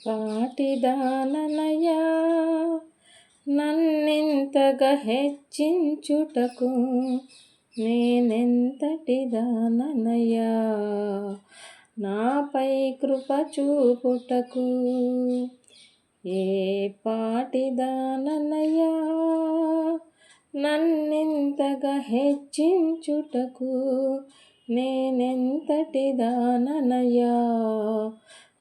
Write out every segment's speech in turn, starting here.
పాటిదాననయా నన్నింతగా హెచ్చించుటకు నేనెంతటి దాననయా నాపై కృప చూపుటకు ఏ పాటిదాననయా నన్నింతగా హెచ్చించుటకు నేనెంతటి దాననయా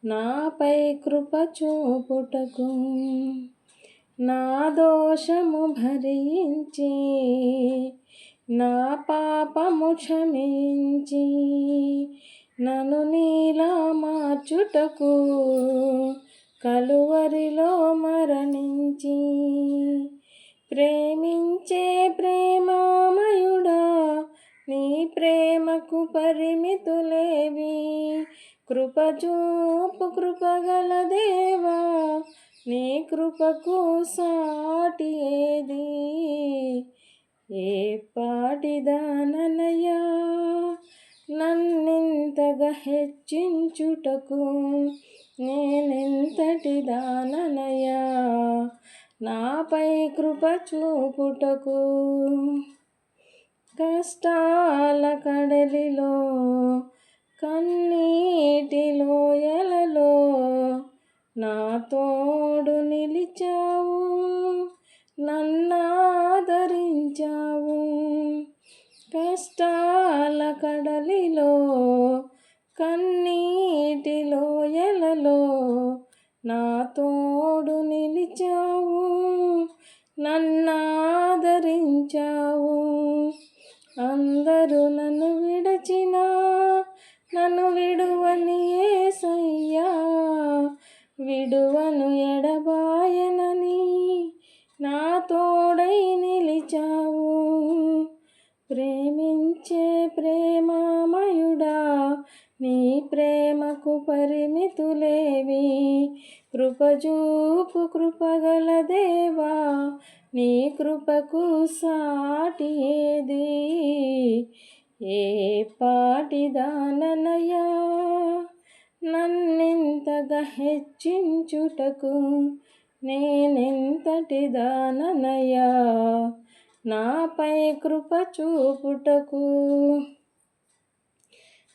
నాపై కృప చూపుటకు నా దోషము భరించి నా పాపము క్షమించి నన్ను నీలా మార్చుటకు కలువరిలో మరణించి ప్రేమించే ప్రేమామయుడా నీ ప్రేమకు పరిమితులేవి కృపచూపు కృపగల దేవా నీ కృపకు సాటి ఏది ఏ పాటిదాననయా నన్నింతగా హెచ్చించుటకు నేనెంతటి దాననయా నాపై కృప చూపుటకు కష్టాల కడలిలో కన్నీటి లోయలలో నా తోడు నిలిచావు నన్నాదరించావు కష్టాల కడలిలో కన్నీటి లోయలలో నా తోడు నిలిచావు నన్నాదరించావు అందరూ నన్ను విడచినా నన్ను విడువని యేసయ్యా విడువను ఎడబాయనని నా తోడై నిలిచావు ప్రేమించే ప్రేమామయుడా నీ ప్రేమకు పరిమితులేవి కృపజూపు కృపగల దేవా నీ కృపకు సాటి ఏది ఏ పాటిదాననయా నన్నింతగా హెచ్చించుటకు నేనెంతటి దాననయా నాపై కృప చూపుటకు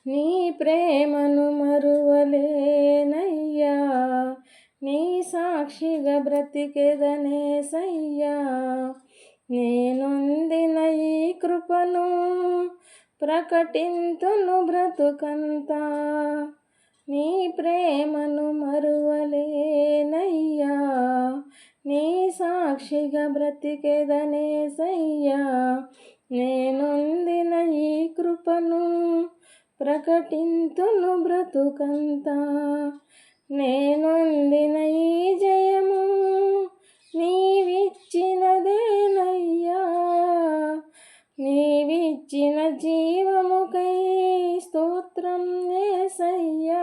నీ ప్రేమను మరువలేనయ్యా నీ సాక్షిగా బ్రతికెదనేసయ్యా నేనొందిన ఈ కృపను ప్రకటింతును బ్రతుకంతా నీ ప్రేమను మరువలేనయ్యా నీ సాక్షిగా బ్రతికెదనేసయ్యా నేనొందిన ఈ కృపను ప్రకటింతును బ్రతుకంతా నేనొందిన ఈ జయము నీవిచ్చినదేనయ్యా నీవిచ్చిన జీవముకై స్తోత్రం యేసయ్యా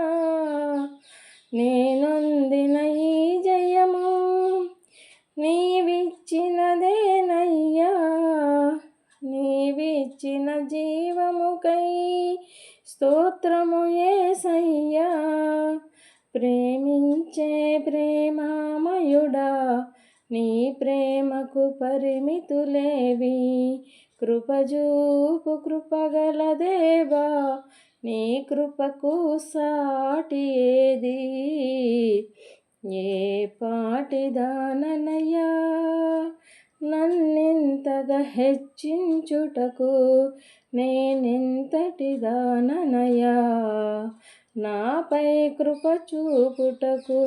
నేనొందిన ఈ జయము నీవిచ్చినదేనయ్యా నీవిచ్చిన జీవముకై స్తోత్రము యేసయ్యా ప్రేమించే ప్రేమామయుడా నీ ప్రేమకు పరిమితులేవి కృపజూపు కృపగల దేవా నీ కృపకు సాటి ఏది ఏ పాటిదాననయా నన్నెంతగా హెచ్చించుటకు నేనెంతటి దాననయా నాపై కృప చూపుటకు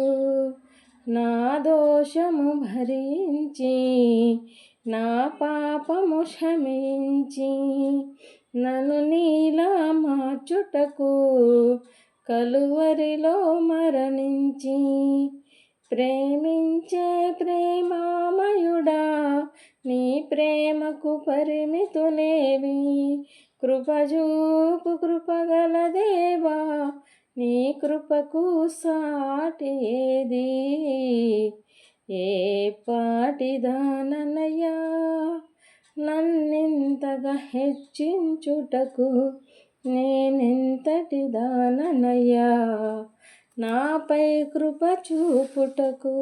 నా దోషము భరించి నా పాపము క్షమించి నన్ను నీలా మార్చుటకు కలువరిలో మరణించి ప్రేమించే ప్రేమామయుడా నీ ప్రేమకు పరిమితులేవి కృపజూపు కృపగల దేవా నీ కృపకు సాటి ఏది ఏ పాటిదాననయా నన్నింతగా హెచ్చించుటకు నేనెంతటి దాననయ్యా నాపై కృప చూపుటకు